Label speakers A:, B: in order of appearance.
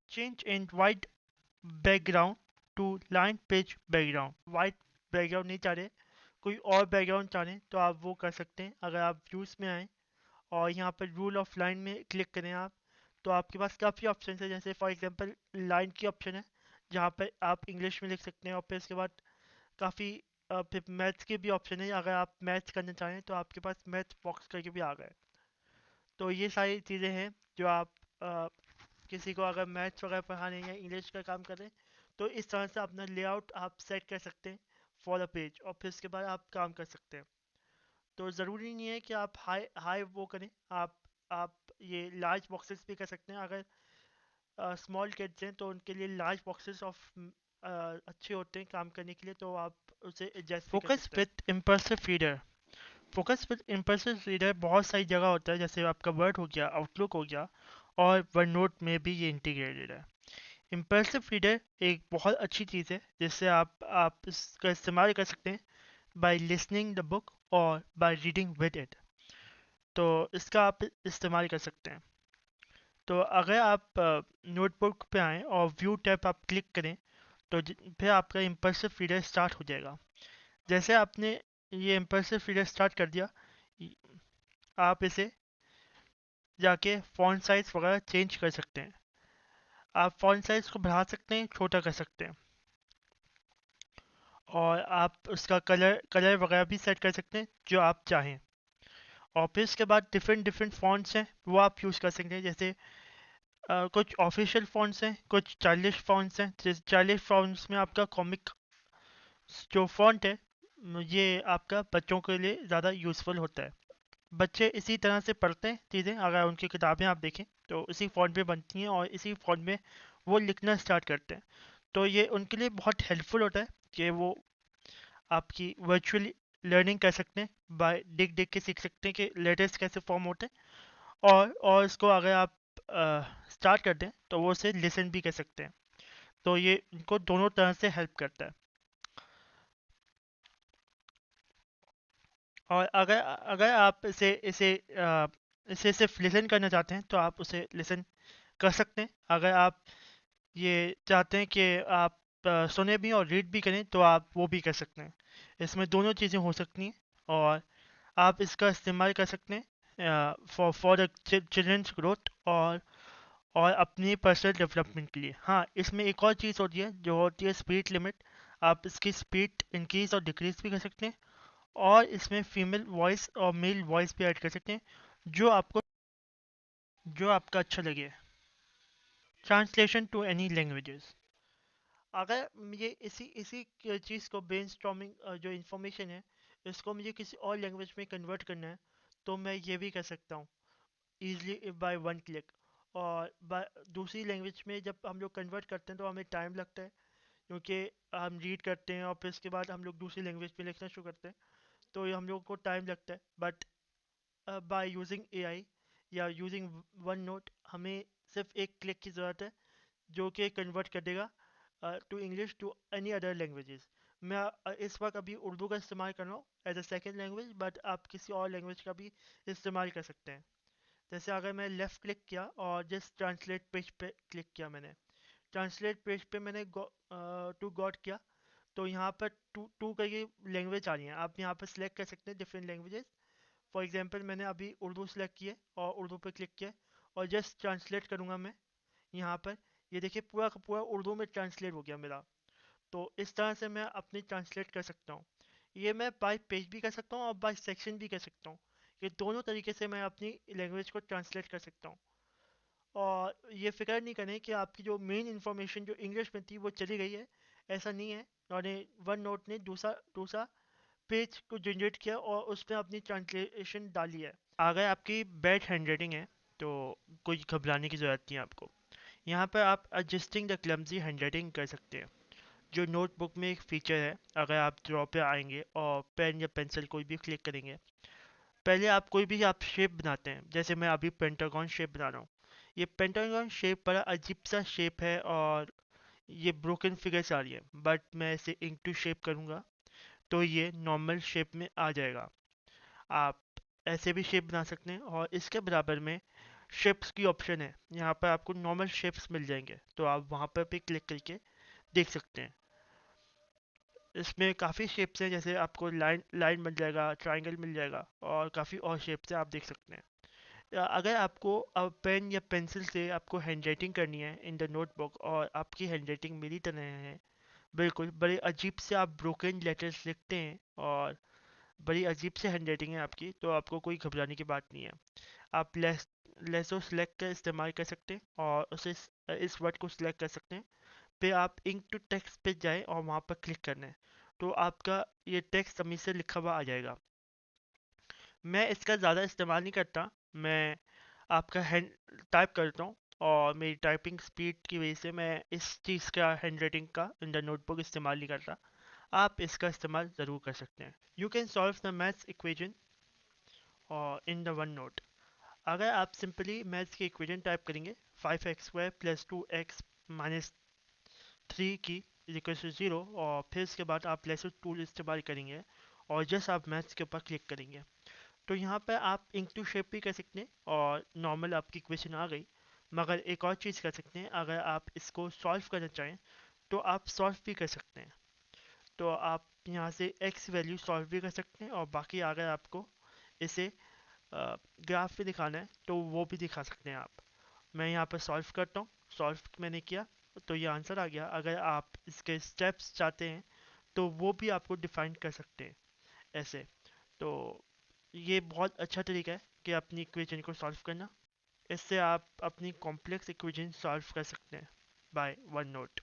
A: Change in white background to line page background. White background नहीं चाह रहे, कोई और बैकग्राउंड चाह रहे हैं तो आप वो कर सकते हैं। अगर आप व्यूज़ में आए और यहाँ पर रूल ऑफ लाइन में क्लिक करें आप, तो आपके पास काफ़ी ऑप्शन है। जैसे फॉर एग्जांपल लाइन की ऑप्शन है जहाँ पर आप इंग्लिश में लिख सकते हैं, और फिर इसके बाद काफ़ी फिर मैथ्स के भी ऑप्शन है। अगर आप मैथ्स करना चाहें तो आपके पास मैथ बॉक्स करके भी आ गए। तो ये सारी चीज़ें हैं जो आप अ, किसी को अगर मैथ्स वगैरह पढ़ाने या इंग्लिश का काम करें तो इस तरह से अपना लेआउट आप सेट कर सकते हैं फॉर अ पेज, और फिर उसके बाद आप काम कर सकते हैं। तो ज़रूरी नहीं है कि आप हाई हाई वो करें। आप ये लार्ज बॉक्सेस भी कर सकते हैं। अगर स्मॉल किड्स हैं तो उनके लिए लार्ज बॉक्सेस ऑफ अच्छे होते हैं काम करने के लिए, तो आप उसे एडजस्ट भी कर
B: फोकस
A: सकते हैं।
B: With impulsive reader. Focus with impulsive reader बहुत सारी जगह होता है, जैसे आपका वर्ड हो गया, आउटलुक हो गया, और वन नोट में भी ये इंटीग्रेटेड है। इम्पल्सिव रीडर एक बहुत अच्छी चीज़ है जिससे आप इसका इस्तेमाल कर सकते हैं बाय लिसनिंग द बुक और बाय रीडिंग विद इट। तो इसका आप इस्तेमाल कर सकते हैं। तो अगर आप नोटबुक पे आएँ और व्यू टैब आप क्लिक करें तो फिर आपका इम्पल्सिव रीडर स्टार्ट हो जाएगा। जैसे आपने ये इम्पल्सिव रीडर स्टार्ट कर दिया, य- आप इसे जाके फॉन्ट साइज वगैरह चेंज कर सकते हैं। आप फॉन्ट साइज को बढ़ा सकते हैं, छोटा कर सकते हैं, और आप उसका कलर कलर वगैरह भी सेट कर सकते हैं जो आप चाहें। और फिर इसके बाद डिफरेंट डिफरेंट फॉन्ट्स हैं वो आप यूज़ कर सकते हैं। जैसे कुछ ऑफिशियल फॉन्ट्स हैं, कुछ चाइल्डिश फॉन्ट्स हैं। जैसे चाइल्डिश फॉन्ट्स में आपका कॉमिक जो फॉन्ट है ये आपका बच्चों के लिए ज़्यादा यूज़फुल होता है। बच्चे इसी तरह से पढ़ते हैं चीज़ें। अगर उनकी किताबें आप देखें तो इसी फॉन्ट में बनती हैं और इसी फॉन्ट में वो लिखना स्टार्ट करते हैं। तो ये उनके लिए बहुत हेल्पफुल होता है कि वो आपकी वर्चुअली लर्निंग कर सकते हैं, बाय देख देख के सीख सकते हैं कि लेटर्स कैसे फॉर्म होते हैं। और इसको अगर आप स्टार्ट कर दें तो वो उसे लिसन भी कर सकते हैं। तो ये इनको दोनों तरह से हेल्प करता है। और अगर अगर आप इसे इसे इसे सिर्फ लिसन करना चाहते हैं तो आप उसे लिसन कर सकते हैं। अगर आप ये चाहते हैं कि आप सुने भी और रीड भी करें तो आप वो भी कर सकते हैं। इसमें दोनों चीज़ें हो सकती हैं, और आप इसका इस्तेमाल कर सकते हैं फॉर द चिल्ड्रंस ग्रोथ और अपनी पर्सनल डेवलपमेंट के लिए। हाँ, इसमें एक और चीज़ होती है जो होती है स्पीड लिमिट। आप इसकी स्पीड इंक्रीज और डिक्रीज भी कर सकते हैं, और इसमें फीमेल वॉइस और मेल वॉइस भी ऐड कर सकते हैं जो आपको जो आपका अच्छा लगे। Translation to any languages. अगर मुझे इसी इसी चीज़ को ब्रेनस्टॉर्मिंग जो इन्फॉर्मेशन है इसको मुझे किसी और लैंग्वेज में कन्वर्ट करना है तो मैं ये भी कर सकता हूँ ईजिली बाय वन क्लिक। और दूसरी लैंग्वेज में जब हम लोग कन्वर्ट करते हैं तो हमें टाइम लगता है, क्योंकि हम रीड करते हैं और फिर उसके बाद हम लोग दूसरी लैंग्वेज में लिखना शुरू करते हैं, तो ये हम लोग को टाइम लगता है। बट बाय यूजिंग एआई या यूजिंग वन नोट हमें सिर्फ एक क्लिक की ज़रूरत है जो कि कन्वर्ट कर देगा to English to any other languages. मैं इस वक्त अभी उर्दू का इस्तेमाल कर रहा हूँ as a second language, but आप किसी और लैंग्वेज का भी इस्तेमाल कर सकते हैं। जैसे अगर मैं लेफ़्ट क्लिक किया और जस्ट ट्रांसलेट पेज पे क्लिक किया, मैंने ट्रांसलेट पेज पे मैंने टू गॉट किया, तो यहाँ पर टू टू करके लैंग्वेज आ रही हैं। आप यहाँ पर सिलेक्ट कर सकते हैं डिफरेंट लैंग्वेजेस। फॉर एग्जांपल मैंने अभी उर्दू सेलेक्ट किया और उर्दू पे क्लिक किया और जस्ट ट्रांसलेट करूँगा मैं यहाँ पर। ये देखिए पूरा का पूरा उर्दू में ट्रांसलेट हो गया मेरा। तो इस तरह से मैं अपनी ट्रांसलेट कर सकता हूँ। ये मैं बाय पेज भी कर सकता हूँ और बाय सेक्शन भी कर सकता हूँ। ये दोनों तरीके से मैं अपनी लैंग्वेज को ट्रांसलेट कर सकता हूँ। और ये फिक्र नहीं करें कि आपकी जो मेन इंफॉर्मेशन जो इंग्लिश में थी वो चली गई है। ऐसा नहीं है। और वन नोट ने दूसरा दूसरा पेज को जनरेट किया और उसमें अपनी ट्रांसलेशन डाली है। अगर आपकी बैड हैंडराइटिंग है तो कोई घबराने की ज़रूरत नहीं है आपको। यहाँ पर आप एडजस्टिंग द क्लमजी हैंडराइटिंग कर सकते हैं, जो नोटबुक में एक फीचर है। अगर आप ड्रॉ पे आएंगे और पेन या पेंसिल कोई भी क्लिक करेंगे, पहले आप कोई भी आप शेप बनाते हैं। जैसे मैं अभी पेंटागन शेप बना रहा हूँ। ये पेंटागन शेप बड़ा अजीब सा शेप है और ये ब्रोकन फिगर्स आ रही है, बट मैं इसे इंटू शेप करूँगा तो ये नॉर्मल शेप में आ जाएगा। आप ऐसे भी शेप बना सकते हैं, और इसके बराबर में
A: शेप्स की ऑप्शन है, यहाँ पर आपको नॉर्मल शेप्स मिल जाएंगे, तो आप वहाँ पर भी क्लिक करके देख सकते हैं। इसमें काफ़ी शेप्स हैं, जैसे आपको लाइन लाइन मिल जाएगा, ट्रायंगल मिल जाएगा, और काफ़ी और शेप्स हैं, आप देख सकते हैं। अगर आपको पेन या पेंसिल से आपको हैंड राइटिंग करनी है इन द नोटबुक, और आपकी हैंड राइटिंग मेरी तरह है बिल्कुल, बड़े अजीब से आप ब्रोकन लेटर्स लिखते हैं और बड़ी अजीब से हैंड राइटिंग है आपकी, तो आपको कोई घबराने की बात नहीं है। आप लेसो सेलेक्ट का इस्तेमाल कर सकते हैं और उसे इस वर्ड को सिलेक्ट कर सकते हैं। फिर आप इंक टू टेक्स्ट पे जाएं और वहाँ पर क्लिक करना है, तो आपका ये टेक्स्ट तमीज़ से लिखा हुआ आ जाएगा। मैं इसका ज़्यादा इस्तेमाल नहीं करता, मैं आपका हैंड टाइप करता हूँ, और मेरी टाइपिंग स्पीड की वजह से मैं इस चीज़ का हैंड राइटिंग का इन द नोटबुक इस्तेमाल नहीं करता। आप इसका इस्तेमाल ज़रूर कर सकते हैं। You can solve the maths equation और इन द वन नोट। अगर आप सिंपली मैथ्स की इक्वेशन टाइप करेंगे, 5x² प्लस 2x माइनस 3 की इक्वल टू 0, और फिर उसके बाद आप लेसो टूल इस्तेमाल करेंगे और जस्ट आप मैथ्स के ऊपर क्लिक करेंगे, तो यहाँ पर आप इंक टू शेप भी कर सकते हैं और नॉर्मल आपकी इक्वेशन आ गई। मगर एक और चीज़ कर सकते हैं, अगर आप इसको सॉल्व करना चाहें तो आप सॉल्व भी कर सकते हैं। तो आप यहाँ से एक्स वैल्यू सॉल्व भी कर सकते हैं, और बाकी अगर आपको इसे ग्राफ पे दिखाना है तो वो भी दिखा सकते हैं आप। मैं यहाँ पर सॉल्व करता हूँ, सॉल्व मैंने किया तो ये आंसर आ गया। अगर आप इसके स्टेप्स चाहते हैं तो वो भी आपको डिफाइन कर सकते हैं ऐसे। तो ये बहुत अच्छा तरीका है कि अपनी इक्वेशन को सॉल्व करना। इससे आप अपनी कॉम्प्लेक्स इक्वेशन सॉल्व कर सकते हैं बाय वन नोट।